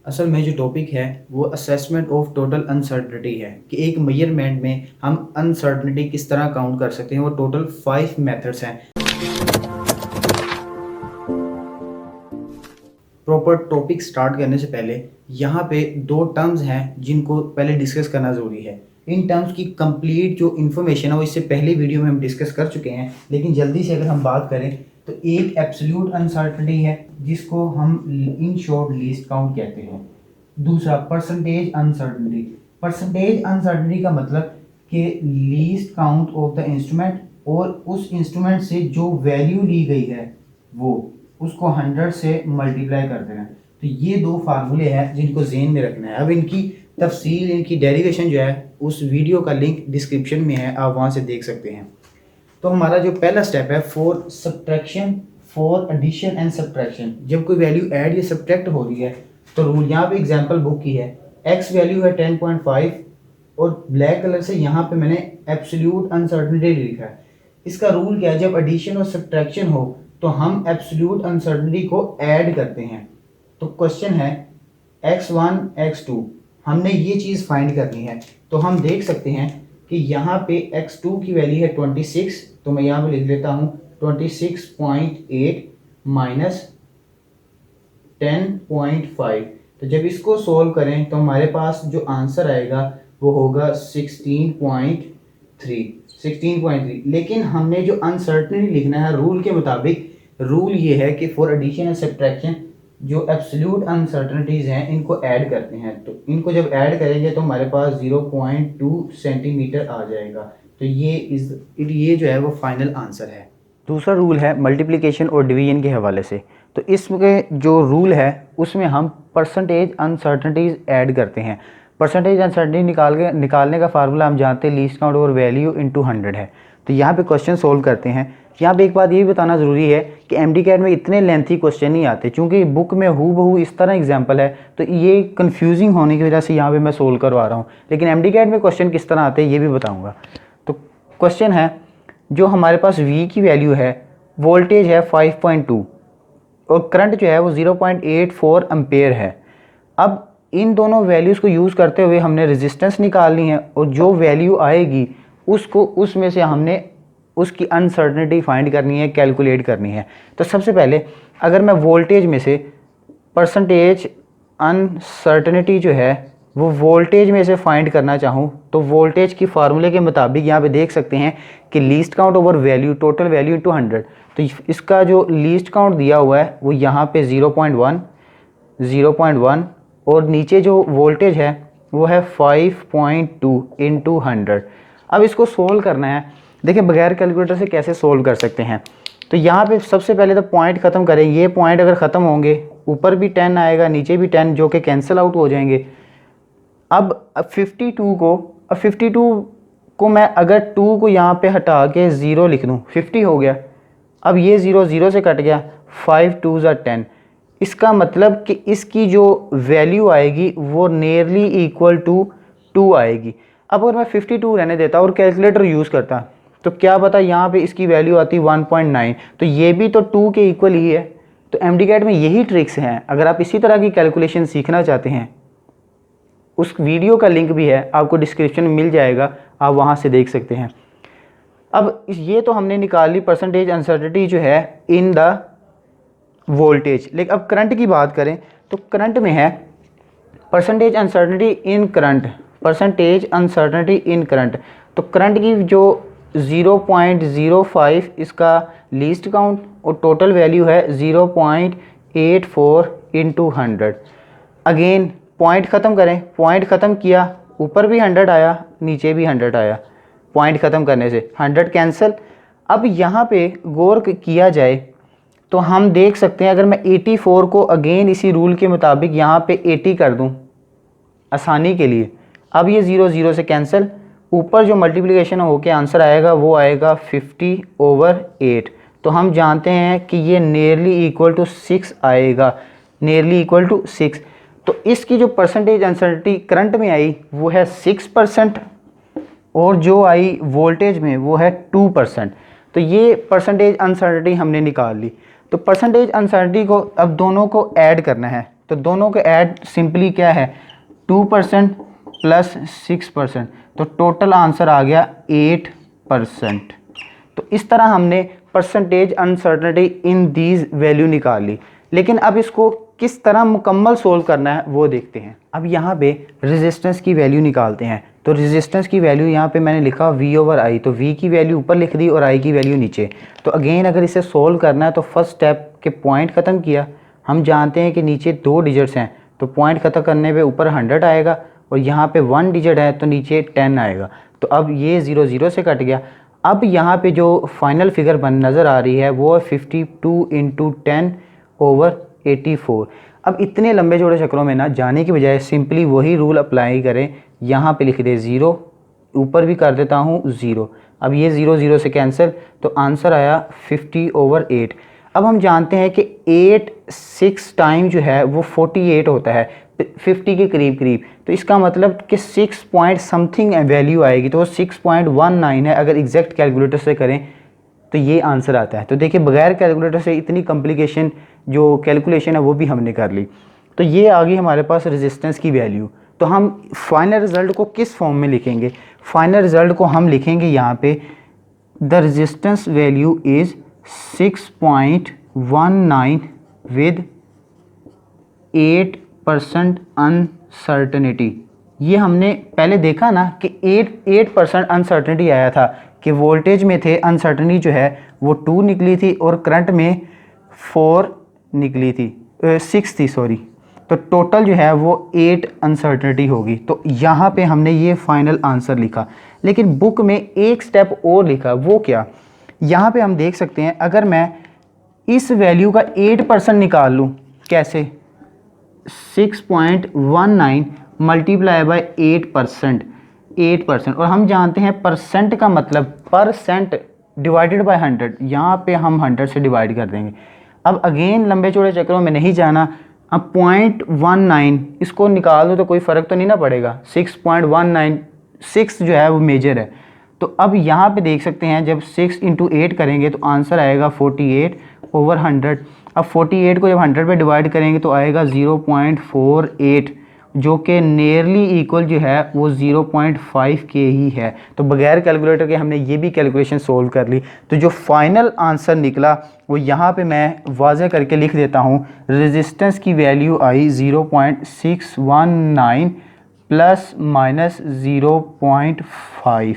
असल में जो टॉपिक है वो असेसमेंट ऑफ टोटल अनसर्टनिटी है कि एक मेजरमेंट में हम अनसर्टनिटी किस तरह काउंट कर सकते हैं। वो टोटल 5 मेथड्स हैं। प्रॉपर टॉपिक स्टार्ट करने से पहले यहाँ पे दो टर्म्स हैं जिनको पहले डिस्कस करना ज़रूरी है। इन टर्म्स की कंप्लीट जो इन्फॉर्मेशन है वो इससे पहले वीडियो में हम डिस्कस कर चुके हैं, लेकिन जल्दी से अगर हम बात करें तो एक एब्सोल्यूट अनसर्टनिटी है जिसको हम इन शॉर्ट लीस्ट काउंट कहते हैं। दूसरा परसेंटेज अनसर्टनिटी। परसेंटेज अनसर्टनिटी का मतलब कि least count of the instrument, और उस इंस्ट्रूमेंट से जो वैल्यू ली गई है वो उसको 100 से मल्टीप्लाई कर देना। तो ये दो फार्मूले हैं जिनको ज़हन में रखना है। अब इनकी तफसील, इनकी डेरिवेशन जो है उस वीडियो का लिंक डिस्क्रिप्शन में है, आप वहाँ से देख सकते हैं। तो हमारा जो पहला स्टेप है for subtraction, for addition and subtraction. जब कोई वैल्यू ऐड या सब्ट्रैक्ट हो रही है तो रूल यहाँ पे एग्जांपल बुक की है। एक्स वैल्यू है 10.5 और ब्लैक कलर से यहाँ पे मैंने एब्सोल्यूट अनसर्टनिटी लिखा है। इसका रूल क्या है, जब एडिशन और सब्ट्रैक्शन हो तो हम एब्सोल्यूट अनसर्टनिटी को ऐड करते हैं। तो क्वेश्चन है x1 x2, हमने ये चीज़ फाइंड करनी है। तो हम देख सकते हैं कि यहाँ पे x2 की वैल्यू है 26, तो मैं यहाँ पे लिख लेता हूँ 26.8 माइनस 10.5। तो जब इसको सोल्व करें तो हमारे पास जो आंसर आएगा वो होगा 16.3। लेकिन हमने जो अनसर्टनिटी लिखना है रूल के मुताबिक, रूल ये है कि फॉर एडिशन एंड सब्ट्रैक्शन जो एब्सोल्यूट अनसर्टनिटीज़ हैं इनको ऐड करते हैं। तो इनको जब ऐड करेंगे तो हमारे पास 0.2 सेंटीमीटर आ जाएगा। तो ये जो है वो फाइनल आंसर है। दूसरा रूल है मल्टीप्लिकेशन और डिवीजन के हवाले से। तो इसमें जो रूल है उसमें हम परसेंटेज अनसर्टनिटीज़ ऐड करते हैं। परसेंटेज अनसर्टनिटी निकालने का फार्मूला हम जानते हैं, least count over value into 100 है। तो यहाँ पे क्वेश्चन सोल्व करते हैं। यहाँ पे एक बात ये भी बताना ज़रूरी है कि MD-CAT में इतने लेंथी क्वेश्चन नहीं आते, क्योंकि बुक में हूबहू इस तरह एग्जाम्पल है तो ये कन्फ्यूजिंग होने की वजह से यहाँ पे मैं सोल्व करवा रहा हूँ। लेकिन MD-CAT में क्वेश्चन किस तरह आते हैं ये भी बताऊँगा। तो क्वेश्चन है, जो हमारे पास V की वैल्यू है, वोल्टेज है 5.2 और करंट जो है वो 0.84 एम्पेयर है। अब इन दोनों वैल्यूज़ को यूज़ करते हुए हमने रेजिस्टेंस निकालनी है, और जो वैल्यू आएगी उसको उसमें से हमने उसकी अनसर्टनिटी फाइंड करनी है, कैलकुलेट करनी है। तो सबसे पहले अगर मैं वोल्टेज में से परसेंटेज अनसर्टनिटी जो है वो वोल्टेज में से फाइंड करना चाहूँ तो वोल्टेज की फार्मूले के मुताबिक यहाँ पे देख सकते हैं कि least count over value, total value into 100। तो इसका जो लीस्ट काउंट दिया हुआ है वो यहाँ पे 0.1, 0.1 और नीचे जो वोल्टेज है वो है 5.2 इंटू 100। अब इसको सोल्व करना है। देखिए बगैर कैलकुलेटर से कैसे सोल्व कर सकते हैं। तो यहाँ पे सबसे पहले तो पॉइंट ख़त्म करें। ये पॉइंट अगर ख़त्म होंगे, ऊपर भी 10 आएगा नीचे भी 10, जो कि कैंसिल आउट हो जाएंगे। अब 52 को मैं अगर 2 को यहाँ पे हटा के 0 लिख दूँ, 50 हो गया। अब ये 0 से कट गया, 5 2 ज़ा 10। इसका मतलब कि इसकी जो वैल्यू आएगी वो नियरली इक्वल टू 2 आएगी। अब अगर मैं 52 रहने देता और कैलकुलेटर यूज़ करता तो क्या पता यहाँ पे इसकी वैल्यू आती 1.9, तो ये भी तो 2 के इक्वल ही है। तो MD-CAT में यही ट्रिक्स हैं। अगर आप इसी तरह की कैलकुलेशन सीखना चाहते हैं, उस वीडियो का लिंक भी है, आपको डिस्क्रिप्शन में मिल जाएगा, आप वहाँ से देख सकते हैं। अब ये तो हमने निकाल ली परसेंटेज अनसर्टनिटी जो है इन द वोल्टेज। लेकिन अब करंट की बात करें तो करंट में है परसेंटेज अनसर्टनिटी इन करंट, परसेंटेज अनसर्टनिटी इन करंट। तो करंट की जो 0.05 इसका लीस्ट काउंट और टोटल वैल्यू है 0.84 इंटू 100। अगेन पॉइंट ख़त्म करें, पॉइंट ख़त्म किया, ऊपर भी 100 आया नीचे भी 100 आया। पॉइंट ख़त्म करने से 100 कैंसिल। अब यहाँ पे गौर किया जाए तो हम देख सकते हैं, अगर मैं 84 को अगेन इसी रूल के मुताबिक यहाँ पे 80 कर दूँ आसानी के लिए, अब ये 0 से कैंसिल, ऊपर जो मल्टीप्लिकेशन होके आंसर आएगा वो आएगा 50/8। तो हम जानते हैं कि ये नियरली इक्वल टू 6 आएगा, नियरली इक्वल टू 6। तो इसकी जो परसेंटेज अनसर्टनिटी करंट में आई वो है 6% और जो आई वोल्टेज में वो है 2%। तो ये परसेंटेज अनसर्टनिटी हमने निकाल ली। तो परसेंटेज अनसर्टनिटी को अब दोनों को ऐड करना है। तो दोनों के ऐड सिंपली क्या है 2% प्लस 6%, तो टोटल आंसर आ गया 8%। तो इस तरह हमने percentage uncertainty in these value निकाल ली। लेकिन अब इसको किस तरह मुकम्मल सोल्व करना है वो देखते हैं। अब यहाँ पे रेजिस्टेंस की वैल्यू निकालते हैं। तो रेजिस्टेंस की वैल्यू यहाँ पे मैंने लिखा V/I, तो V की वैल्यू ऊपर लिख दी और I की वैल्यू नीचे। तो अगेन अगर इसे सोल्व करना है तो फर्स्ट स्टेप के पॉइंट ख़त्म किया। हम जानते हैं कि नीचे 2 डिजिट्स हैं, तो पॉइंट ख़त्म करने पे ऊपर 100 आएगा और यहाँ पे 1 डिजिट है तो नीचे 10 आएगा। तो अब ये 0 0 से कट गया। अब यहाँ पे जो फाइनल फिगर बन नज़र आ रही है वो 52 × 10/84। अब इतने लंबे चौड़े चक्रों में ना जाने की बजाय सिंपली वही रूल अप्लाई करें। यहाँ पे लिख दे 0, ऊपर भी कर देता हूँ 0। अब ये 0 0 से कैंसिल, तो आंसर आया 50/8। अब हम जानते हैं कि 8 6 टाइम जो है वो 48 होता है, 50 के करीब करीब। तो इसका मतलब कि 6 पॉइंट समथिंग वैल्यू आएगी, तो वो 6.19 है। अगर एग्जैक्ट कैलकुलेटर से करें तो ये आंसर आता है। तो देखिए बगैर कैलकुलेटर से इतनी कॉम्प्लिकेशन जो कैलकुलेशन है वो भी हमने कर ली। तो ये आ गई हमारे पास रेजिस्टेंस की वैल्यू। तो हम फाइनल रिज़ल्ट को किस फॉर्म में लिखेंगे? फाइनल रिज़ल्ट को हम लिखेंगे यहाँ पे the resistance value is 6.19 with 8% uncertainty. ये हमने पहले देखा ना कि 8% अनसर्टेनिटी आया था कि वोल्टेज में थे अनसर्टेनिटी जो है वो 2 निकली थी और करंट में 4 निकली थी, 6 थी सॉरी। तो टोटल जो है वो 8 अनसर्टेनिटी होगी। तो यहाँ पे हमने ये फाइनल आंसर लिखा। लेकिन बुक में एक स्टेप और लिखा, वो क्या? यहाँ पे हम देख सकते हैं अगर मैं इस वैल्यू का 8% निकाल लूँ, कैसे? 6.19 मल्टीप्लाई बाय 8%, 8%। और हम जानते हैं परसेंट का मतलब परसेंट डिवाइडेड बाय 100, यहाँ पे हम 100 से डिवाइड कर देंगे। अब अगेन लंबे चौड़े चक्रों में नहीं जाना। अब 0.19 इसको निकाल दो तो कोई फ़र्क तो नहीं ना पड़ेगा। 6.19, 6 जो है वो मेजर है। तो अब यहाँ पे देख सकते हैं जब 6 × 8 करेंगे तो आंसर आएगा 48/100। अब 48 को जब 100 पे डिवाइड करेंगे तो आएगा 0.48, जो कि नियरली इक्वल जो है वो 0.5 के ही है। तो बगैर कैलकुलेटर के हमने ये भी कैलकुलेशन सोल्व कर ली। तो जो फाइनल आंसर निकला वो यहाँ पे मैं वाज़े करके लिख देता हूँ। रेजिस्टेंस की वैल्यू आई 0.619 प्लस माइनस 0.5।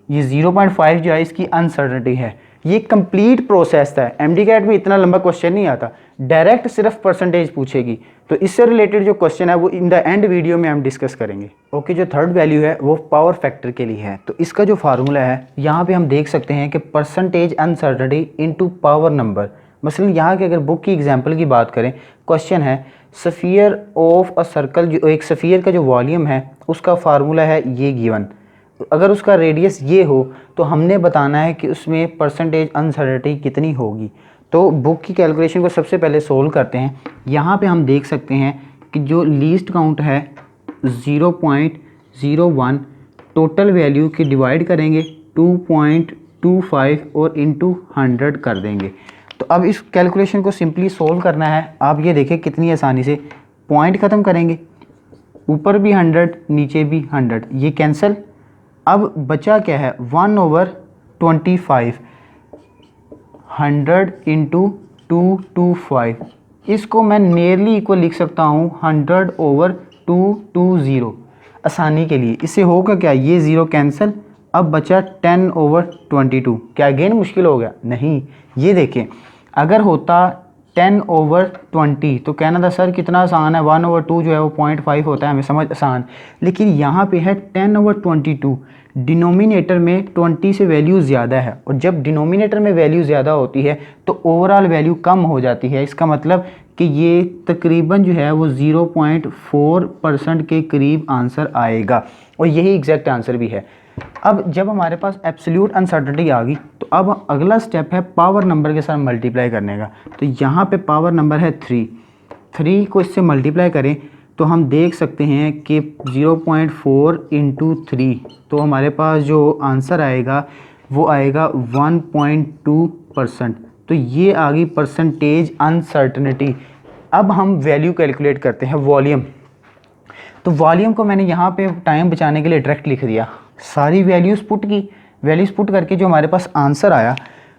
ये 0.5 जो है इसकी अनसर्टेनिटी है। ये कंप्लीट प्रोसेस था। एमडीकैट में इतना लंबा क्वेश्चन नहीं आता, डायरेक्ट सिर्फ परसेंटेज पूछेगी। तो इससे रिलेटेड जो क्वेश्चन है वो इन द एंड वीडियो में हम डिस्कस करेंगे। ओके, जो थर्ड वैल्यू है वो पावर फैक्टर के लिए है। तो इसका जो फार्मूला है यहाँ पे हम देख सकते हैं कि percentage uncertainty into power number. मसलन यहाँ के अगर बुक की एग्जांपल की बात करें, क्वेश्चन है स्फीयर ऑफ अ सर्कल, जो एक स्फीयर का जो वॉल्यूम है उसका फार्मूला है ये गिवन। अगर उसका रेडियस ये हो तो हमने बताना है कि उसमें परसेंटेज अनसर्टेनिटी कितनी होगी। तो बुक की कैलकुलेशन को सबसे पहले सोल्व करते हैं। यहाँ पे हम देख सकते हैं कि जो लीस्ट काउंट है 0.01, टोटल वैल्यू की डिवाइड करेंगे 2.25 और इंटू 100 कर देंगे। तो अब इस कैलकुलेशन को सिंपली सोल्व करना है। आप ये देखें कितनी आसानी से पॉइंट ख़त्म करेंगे, ऊपर भी 100 नीचे भी 100, ये कैंसिल। अब बचा क्या है 1/25, 100 × 225। इसको मैं नियरली इक्वल लिख सकता हूँ 100/220 आसानी के लिए। इससे होगा क्या, ये 0 कैंसिल। अब बचा 10/22। क्या अगेन मुश्किल हो गया? नहीं, ये देखें अगर होता 10/20 तो कहना था सर कितना आसान है, 1/2 जो है वो 0.5 होता है, हमें समझ आसान। लेकिन यहाँ पे है 10/22। डिनोमिनेटर में 20 से वैल्यू ज़्यादा है, और जब डिनोमिनेटर में वैल्यू ज़्यादा होती है तो ओवरऑल वैल्यू कम हो जाती है। इसका मतलब कि ये तकरीबन जो है वो 0.4% के करीब आंसर आएगा, और यही एग्जैक्ट आंसर भी है। अब जब हमारे पास एब्सोल्यूट अनसर्टेनिटी आ गई तो अब अगला स्टेप है पावर नंबर के साथ मल्टीप्लाई करने का। तो यहाँ पे पावर नंबर है 3 को इससे मल्टीप्लाई करें तो हम देख सकते हैं कि 0.4 × 3, तो हमारे पास जो आंसर आएगा वो आएगा 1.2%। तो ये आ गई परसेंटेज अनसर्टेनिटी अब हम वैल्यू कैलकुलेट करते हैं वॉल्यूम। तो वॉल्यूम को मैंने यहाँ पे टाइम बचाने के लिए डायरेक्ट लिख दिया, सारी वैल्यूज़ पुट करके जो हमारे पास आंसर आया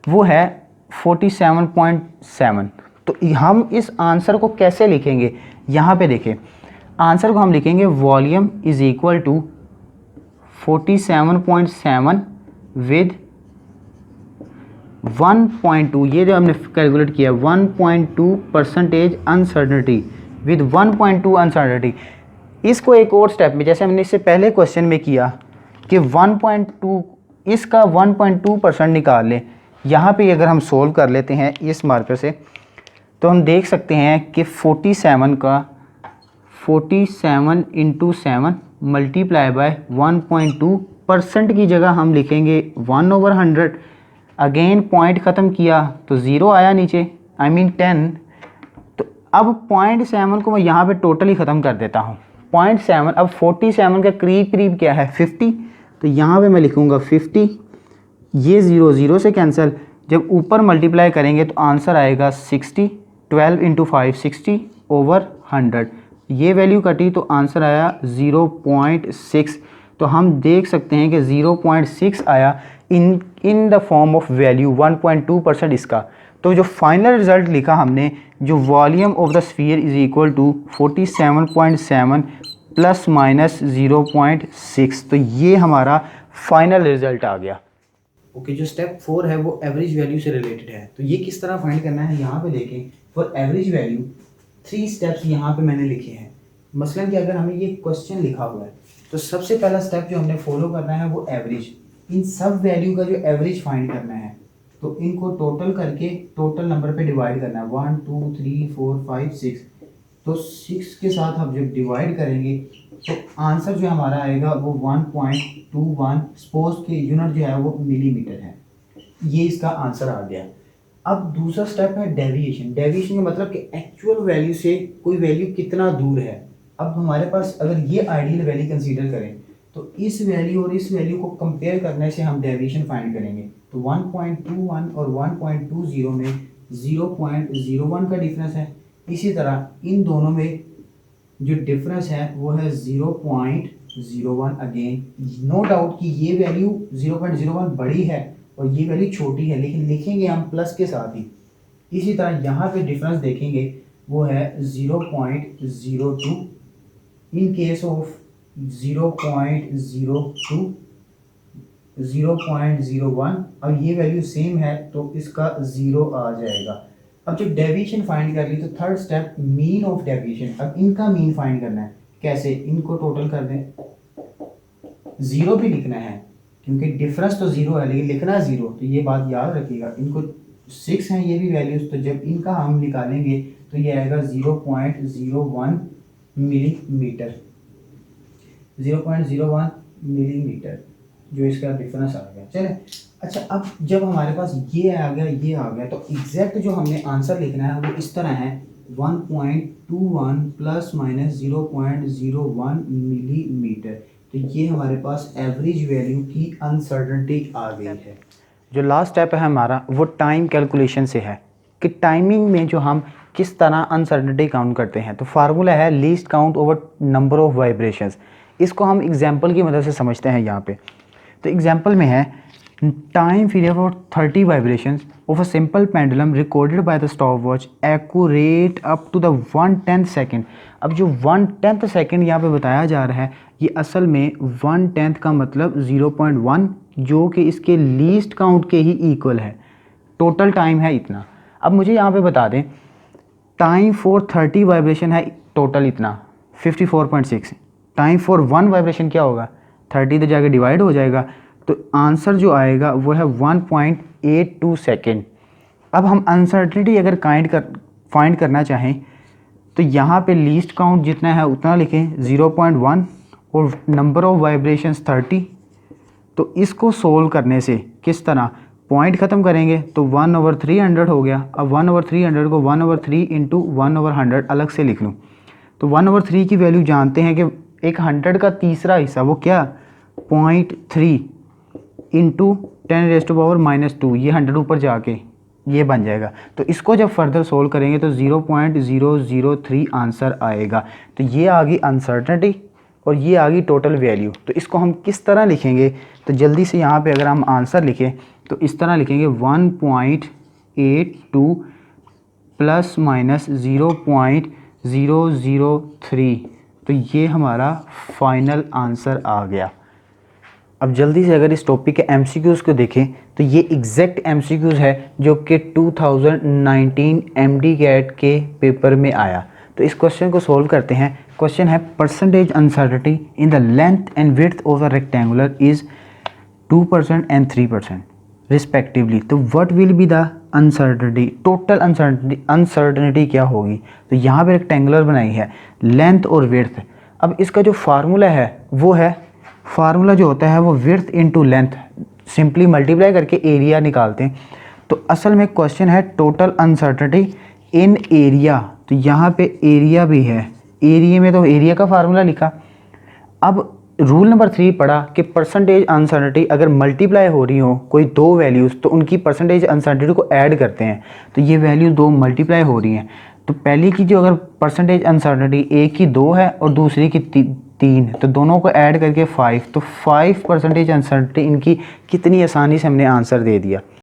वो है 47.7। तो हम इस आंसर को कैसे लिखेंगे, यहाँ पे देखें, आंसर को हम लिखेंगे volume is equal to 47.7 with 1.2, ये जो हमने कैलकुलेट किया 1.2% अनसर्टनिटी विद 1.2 अनसर्टनिटी। इसको एक और स्टेप में, जैसे हमने इससे पहले क्वेश्चन में किया कि 1.2, इसका 1.2% निकाल लें। यहाँ पे अगर हम सोल्व कर लेते हैं इस मार्कर से, तो हम देख सकते हैं कि 47 का 47 इंटू 7 मल्टीप्लाई बाय 1.2% की जगह हम लिखेंगे 1/100। अगेन पॉइंट ख़त्म किया तो 0 आया नीचे, आई मीन 10। तो अब 0.7 को मैं यहाँ पे टोटली ख़त्म कर देता हूँ। 0.7, अब 47 का करीब क्या है 50, तो यहाँ पे मैं लिखूँगा 50। ये 0 से कैंसिल, जब ऊपर मल्टीप्लाई करेंगे तो आंसर आएगा 60। 12 इंटू 5 60/100। ये वैल्यू कटी तो आंसर आया 0.6। तो हम देख सकते हैं कि 0.6 आया in the form of value 1.2% इसका। तो जो फाइनल रिजल्ट लिखा हमने, जो volume of the sphere is equal to 47.7 plus minus 0.6, तो ये हमारा फाइनल रिजल्ट आ गया। ओके, जो स्टेप 4 है वो एवरेज वैल्यू से रिलेटेड है। तो ये किस तरह फाइंड करना है, यहाँ पे देखें, फॉर एवरेज वैल्यू 3 स्टेप्स यहाँ पे मैंने लिखे हैं। मसलन कि अगर हमें ये क्वेश्चन लिखा हुआ है तो सबसे पहला स्टेप जो हमने फॉलो करना है वो एवरेज, इन सब वैल्यू का जो एवरेज फाइंड करना है। तो इनको टोटल करके टोटल नंबर पे डिवाइड करना है, 1 2 3 4 5 6। तो 6 के साथ हम जब डिवाइड करेंगे तो आंसर जो हमारा आएगा वो 1.21। सपोज के यूनिट जो है वो मिलीमीटर है। ये इसका आंसर आ गया। अब दूसरा स्टेप है डेविएशन। डेविएशन का मतलब कि एक्चुअल वैल्यू से कोई वैल्यू कितना दूर है। अब हमारे पास अगर ये आइडियल वैल्यू कंसीडर करें तो इस वैल्यू और इस वैल्यू को कंपेयर करने से हम डेविएशन फाइंड करेंगे। तो 1.21 और 1.20 में 0.01 का डिफरेंस है। इसी तरह इन दोनों में जो डिफरेंस है वो है 0.01। अगेन नो डाउट कि ये वैल्यू 0.01 बड़ी है और ये वैल्यू छोटी है, लेकिन लिखेंगे हम प्लस के साथ ही। इसी तरह यहाँ पे डिफरेंस देखेंगे वो है 0.02। इन केस ऑफ 0.02 0.01, अब ये वैल्यू सेम है तो इसका 0 आ जाएगा। अब जब डेविएशन फाइंड कर ली तो third step mean of deviation. अब इनका मीन फाइंड करना है। कैसे, इनको टोटल कर दें, 0 भी लिखना है क्योंकि डिफरेंस तो 0 है लेकिन लिखना 0, तो ये बात याद रखिएगा। इनको 6 हैं ये भी वैल्यूज, तो जब इनका हम निकालेंगे तो ये आएगा 0.01 मिलीमीटर। 0.01 मिलीमीटर जो इसका डिफरेंस आ गया। चले, अच्छा, अब जब हमारे पास ये आ गया तो एग्जैक्ट जो हमने आंसर लिखना है वो इस तरह है 1.21 प्लस माइनस 0.01 मिलीमीटर। तो ये हमारे पास एवरेज वैल्यू की अनसर्टेनिटी आ गई है। जो लास्ट स्टेप है हमारा वो टाइम कैलकुलेशन से है कि टाइमिंग में जो हम किस तरह अनसर्टेनिटी काउंट करते हैं। तो फार्मूला है least count over number of vibrations. इसको हम एग्जांपल की मदद से समझते हैं यहाँ पे। तो एग्जांपल में है time period for 30 vibrations of a simple pendulum recorded by the stopwatch accurate up to the 1/10 second. अब जो 1/10 सेकेंड यहाँ पे बताया जा रहा है ये असल में 1/10 का मतलब 0.1 जो कि इसके लीस्ट काउंट के ही इक्वल है। टोटल टाइम है इतना। अब मुझे यहाँ पे बता दें टाइम फॉर 30 वाइब्रेशन है टोटल इतना 54.6। टाइम फॉर 1 वाइब्रेशन क्या होगा, 30 तो जाके डिवाइड हो जाएगा, तो आंसर जो आएगा वो है 1.82 सेकेंड। अब हम अनसर्टेनिटी अगर फाइंड करना चाहें तो यहाँ पे लीस्ट काउंट जितना है उतना लिखें 0.1 और नंबर ऑफ वाइब्रेशंस 30। तो इसको सोल्व करने से किस तरह पॉइंट ख़त्म करेंगे तो 1/300 हो गया। अब 1/300 को 1/3 इंटू 1/100 अलग से लिख लूँ तो 1/3 की वैल्यू जानते हैं कि एक 100 का तीसरा हिस्सा वो क्या 0.3 इंटू 10⁻⁻²। ये 100 ऊपर जाके ये बन जाएगा। तो इसको जब फर्दर सोल्व करेंगे तो 0.003 आंसर आएगा। तो ये आ गई अनसर्टेनिटी और ये आ गई टोटल वैल्यू। तो इसको हम किस तरह लिखेंगे, तो जल्दी से यहाँ पे अगर हम आंसर लिखें तो इस तरह लिखेंगे 1.82 प्लस माइनस 0.003। तो ये हमारा फाइनल आंसर आ गया। अब जल्दी से अगर इस टॉपिक के एमसीक्यूज़ को देखें तो ये एग्जैक्ट एमसीक्यूज़ है जो कि 2019 एमडी कैट के पेपर में आया। तो इस क्वेश्चन को सोल्व करते हैं। क्वेश्चन है percentage uncertainty in the length and width of a rectangular is 2% and 3% respectively. तो what will be the uncertainty, total uncertainty क्या होगी। तो यहाँ पे रेक्टेंगुलर बनाई है, लेंथ और विड्थ। अब इसका जो फार्मूला है वो है, फार्मूला जो होता है वो width into length, simply multiply करके एरिया निकालते हैं। तो असल में क्वेश्चन है टोटल अनसर्टेनिटी इन एरिया। तो यहाँ पे एरिया भी है, एरिया में तो एरिया का फार्मूला लिखा। अब रूल नंबर 3 पढ़ा कि परसेंटेज अनसर्टेनिटी अगर मल्टीप्लाई हो रही हो कोई दो वैल्यूज़ तो उनकी परसेंटेज अनसर्टेनिटी को ऐड करते हैं। तो ये वैल्यू दो मल्टीप्लाई हो रही हैं। तो पहली की जो अगर परसेंटेज अनसर्टेनिटी एक की 2 है और दूसरी की 3, तो दोनों को ऐड करके 5, तो 5% अनसर्टेनिटी इनकी कितनी आसानी से हमने आंसर दे दिया।